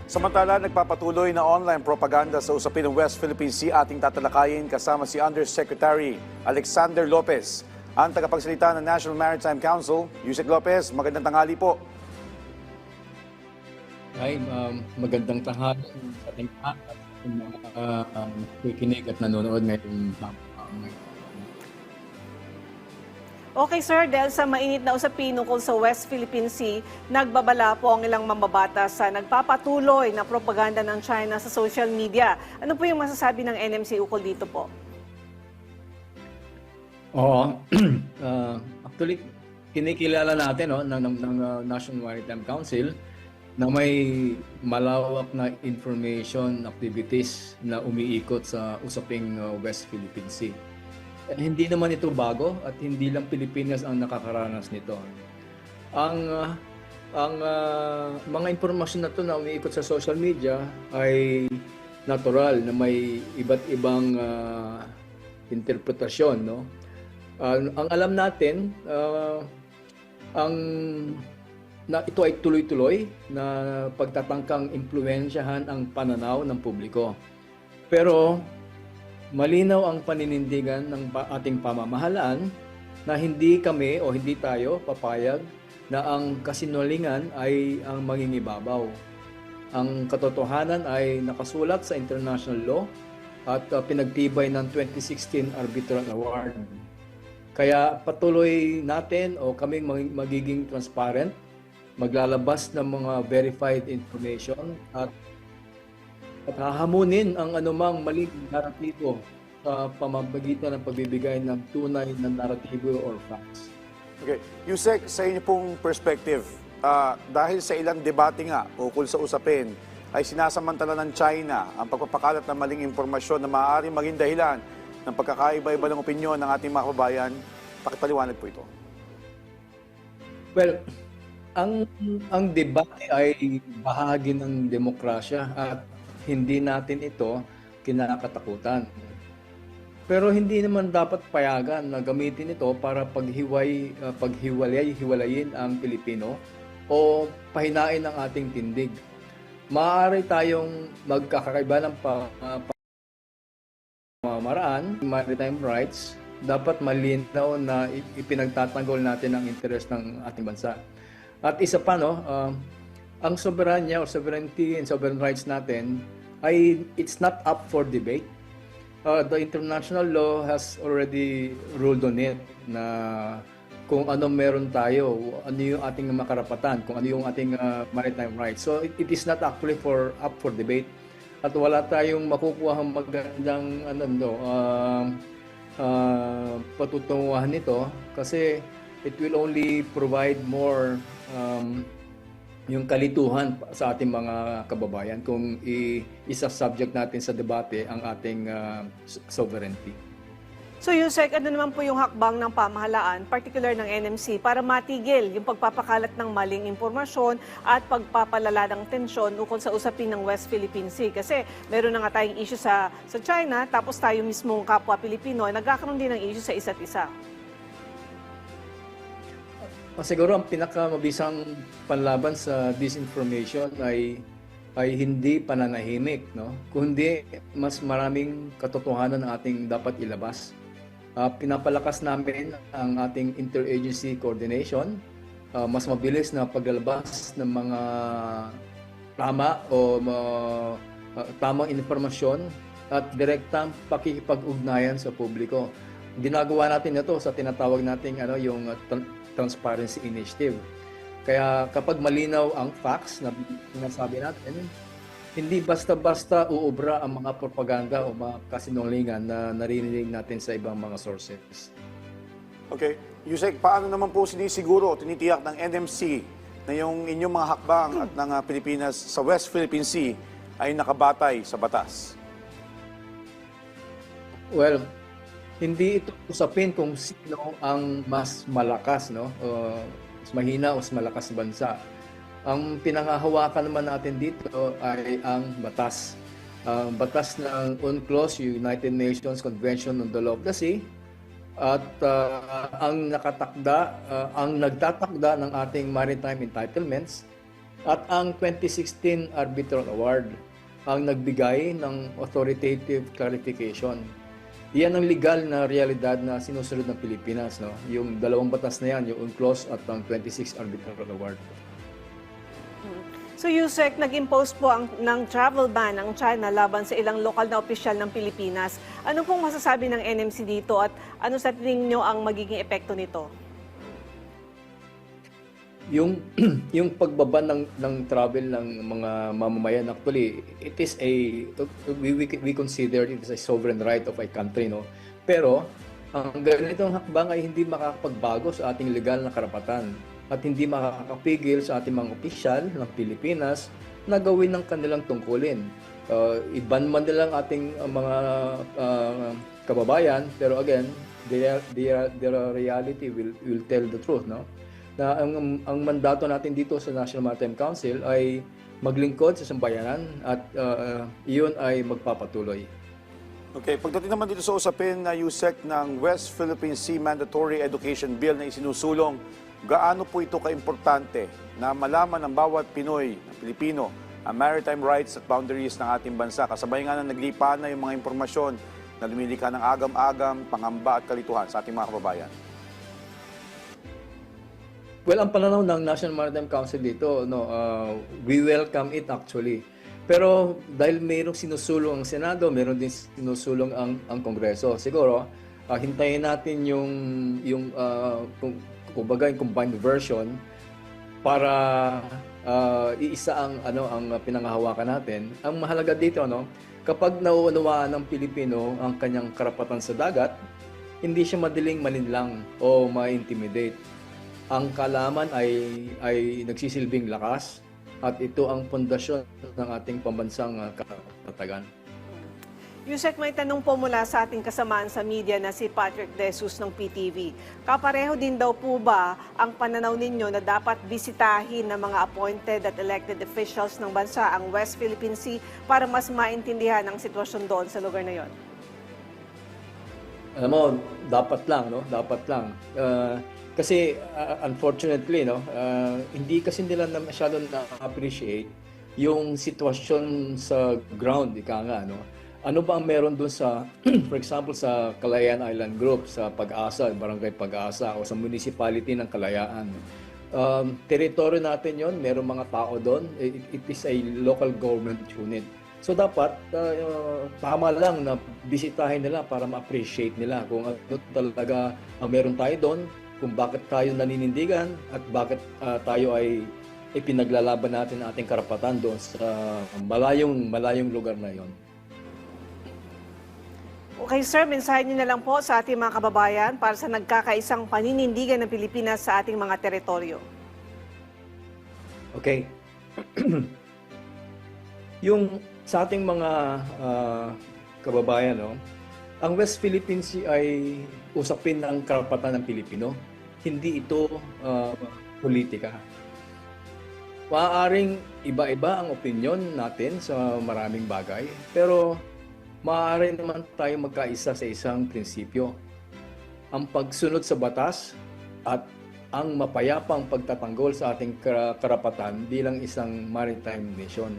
Samantala, nagpapatuloy na online propaganda sa usapin ng West Philippine Sea ating tatalakayin kasama si Undersecretary Alexander Lopez. Ang tagapagsalita ng National Maritime Council, Yusek Lopez, magandang tanghali po. Ay, magandang tanghali sa ating lahat at sa mga nakikinig at nanonood ngayon. Okay sir, dahil sa mainit na usapin tungkol sa West Philippine Sea, nagbabala po ang ilang mambabatas sa nagpapatuloy na propaganda ng China sa social media. Ano po yung masasabi ng NMC ukol dito po? Oo, actually, kinikilala natin ng National Maritime Council na may malawak na information activities na umiikot sa usaping West Philippine Sea. Hindi naman ito bago at hindi lang Pilipinas ang nakakaranas nito. Ang mga impormasyon na ito na umiikot sa social media ay natural na may iba't ibang interpretasyon. No? Ang alam natin, ito ay tuloy-tuloy na pagtatangkang impluwensyahan ang pananaw ng publiko. Pero malinaw ang paninindigan ng ating pamamahalaan na hindi kami o hindi tayo papayag na ang kasinungalingan ay ang mangingibabaw. Ang katotohanan ay nakasulat sa international law at pinagtibay ng 2016 Arbitral Award. Kaya patuloy natin o kaming magiging transparent, maglalabas ng mga verified information at hahamunin ang anumang maling naratibo sa pamamagitan ng pagbibigay ng tunay na naratibo or facts. Okay. Yusek, sa inyo pong perspective, dahil sa ilang debate nga ukol sa usapin, ay sinasamantala ng China ang pagpapakalat ng maling impormasyon na maaaring maging dahilan ng pagkakaiba-iba ng opinyon ng ating mga kababayan. Pakipaliwanag po ito. Well, ang debate ay bahagi ng demokrasya at hindi natin ito kinakatakutan. Pero hindi naman dapat payagan na gamitin ito para paghiwalayin ang Pilipino o pahinain ang ating tindig. Maaari tayong magkakaiba ng pamamaraan, maritime rights, dapat malinaw na ipinagtatanggol natin ang interes ng ating bansa. At isa pa, ang soberanya o sovereignty and sovereign rights natin ay it's not up for debate. The international law has already ruled on it na kung ano meron tayo, ano yung ating makarapatan, kung ano yung ating maritime rights. So it is not actually up for debate. At wala tayong makukuha magandang patutunguhan nito kasi it will only provide more yung kalituhan sa ating mga kababayan kung isa-subject natin sa debate ang ating sovereignty. So Yusek, ano naman po yung hakbang ng pamahalaan, particular ng NMC, para matigil yung pagpapakalat ng maling impormasyon at pagpapalala ng tensyon ukol sa usapin ng West Philippine Sea? Kasi meron na nga tayong issue sa China, tapos tayo mismong kapwa Pilipino, nagkakaroon din ng issue sa isa't isa. Siguro ang pinakamabisang panlaban sa disinformation ay hindi pananahimik, no? Kundi mas maraming katotohanan ang ating dapat ilabas. Pinapalakas namin ang ating interagency coordination, mas mabilis na paglalabas ng mga tama o tamang informasyon at direktang pakikipag-ugnayan sa publiko. Ginagawa natin ito sa tinatawag nating yung Transparency Initiative. Kaya kapag malinaw ang facts na sinasabi natin, hindi basta-basta uubra ang mga propaganda o mga kasinungalingan na narinig natin sa ibang mga sources. Okay. Yusek, paano naman po sinisiguro, tinitiyak ng NMC na yung inyong mga hakbang at ng Pilipinas sa West Philippine Sea ay nakabatay sa batas? Well, hindi ito usapin kung sino ang mas malakas, no? Mas mahina o mas malakas bansa. Ang pinangahawakan naman natin dito ay ang batas. Batas ng UNCLOS, United Nations Convention on the Law of the Sea, at ang nagtatakda ng ating maritime entitlements At ang 2016 Arbitral Award ang nagbigay ng authoritative clarification. Iyan ang legal na realidad na sinusunod ng Pilipinas, no? Yung dalawang batas na yan, yung UNCLOS at ang 26 Arbitral Award. So Yusek, nag-impose po ng travel ban ng China laban sa ilang lokal na opisyal ng Pilipinas. Ano pong masasabi ng NMC dito at ano sa tingin nyo ang magiging epekto nito? Yung yung pagbaba ng travel ng mga mamamayan, actually it is we consider it as a sovereign right of a country, no, pero ang ganitong hakbang ay hindi makakapagbago sa ating legal na karapatan at hindi makakapigil sa ating mga opisyal ng Pilipinas na gawin ng kanilang tungkulin. Iban man nilang ating mga kababayan, pero again, the reality will tell the truth, no? Na ang mandato natin dito sa National Maritime Council ay maglingkod sa sambayanan at iyon ay magpapatuloy. Okay, pagdating naman dito sa usapin na USEC ng West Philippine Sea Mandatory Education Bill na isinusulong, gaano po ito kaimportante na malaman ng bawat Pinoy, ng Pilipino, ang maritime rights at boundaries ng ating bansa? Kasabay nga na naglipa na yung mga impormasyon na lumilika ng agam-agam, pangamba at kalituhan sa ating mga kababayan. Well, ang pananaw ng National Maritime Council dito, no, we welcome it actually. Pero dahil mayroong sinusulong ang Senado, mayroon din sinusulong ang Kongreso. Siguro, hintayin natin yung kumbaga yung combined version para iisa ang pinanghahawakan natin. Ang mahalaga dito, no, kapag nauunawaan ng Pilipino ang kanyang karapatan sa dagat, hindi siya madaling malinlang o ma-intimidate. Ang kaalaman ay nagsisilbing lakas at ito ang pundasyon ng ating pambansang katatagan. Yusek, may tanong po mula sa ating kasamaan sa media na si Patrick De Jesus ng PTV. Kapareho din daw po ba ang pananaw ninyo na dapat bisitahin ng mga appointed at elected officials ng bansa ang West Philippine Sea para mas maintindihan ang sitwasyon doon sa lugar na yon? Alam mo, dapat lang, no? Dapat lang. Kasi unfortunately, no, hindi kasi nila masyadong na-appreciate yung sitwasyon sa ground, ika nga, no? Ano ba ang meron doon sa, for example, sa Kalayaan Island Group, sa Pag-asa, Barangay Pag-asa, o sa municipality ng Kalayaan. Teritoryo natin yon, meron mga tao doon. It is a local government unit. So dapat, tama lang na bisitahin nila para ma-appreciate nila kung ano talaga ang meron tayo doon, kung bakit tayo naninindigan at bakit tayo ay ipinaglalaban natin ang ating karapatan doon sa malayong lugar na yon. Okay sir, mensahe niyo na lang po sa ating mga kababayan para sa nagkakaisang paninindigan ng Pilipinas sa ating mga teritoryo. Okay. Yung sa ating mga kababayan, no, ang West Philippine Sea ay usapin ng karapatan ng Pilipino. Hindi ito politika. Maaaring iba-iba ang opinyon natin sa maraming bagay, pero maaari naman tayo magkaisa sa isang prinsipyo. Ang pagsunod sa batas at ang mapayapang pagtatanggol sa ating karapatan bilang isang maritime nation.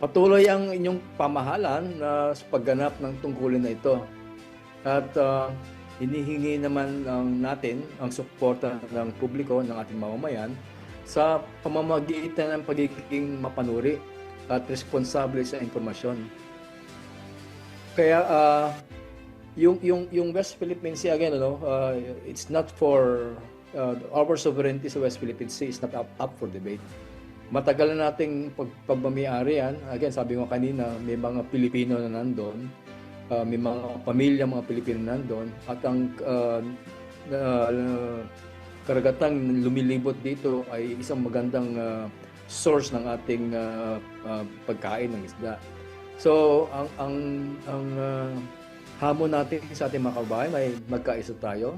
Patuloy ang inyong pamahalaan sa pagganap ng tungkulin na ito. At hinihingi naman natin ang suporta ng publiko, ng ating mamamayan sa pamamagitan ng pagiging mapanuri at responsable sa impormasyon. Kaya yung West Philippine Sea again, it's not for our sovereignty sa West Philippine Sea is not up for debate. Matagal na nating pagmamayari yan. Again, sabi ko kanina, may mga Pilipino na nandoon, may mga pamilya, mga Pilipino na nandoon, at ang karagatang lumilibot dito ay isang magandang source ng ating pagkain ng isda. So, ang hamon natin sa ating mga kababayan ay magkaisa tayo,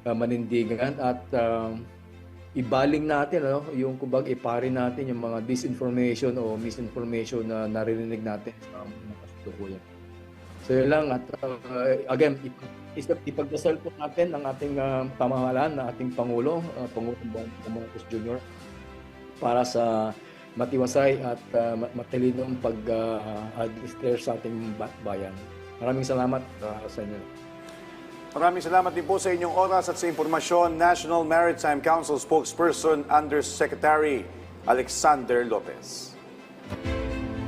manindigan at ibaling natin, yung kubag ipari natin yung mga disinformation o misinformation na naririnig natin sa mga kasalukuyan. So, yun lang. At again, ipagdasal po natin ang ating pamahalaan, ng ating Pangulo, Pangulong Bongbong Marcos Jr. para sa matiwasay at matalinong pag-administer sa ating bayan. Maraming salamat sa inyo. Maraming salamat din po sa inyong oras at sa impormasyon, National Maritime Council spokesperson Undersecretary Alexander Lopez.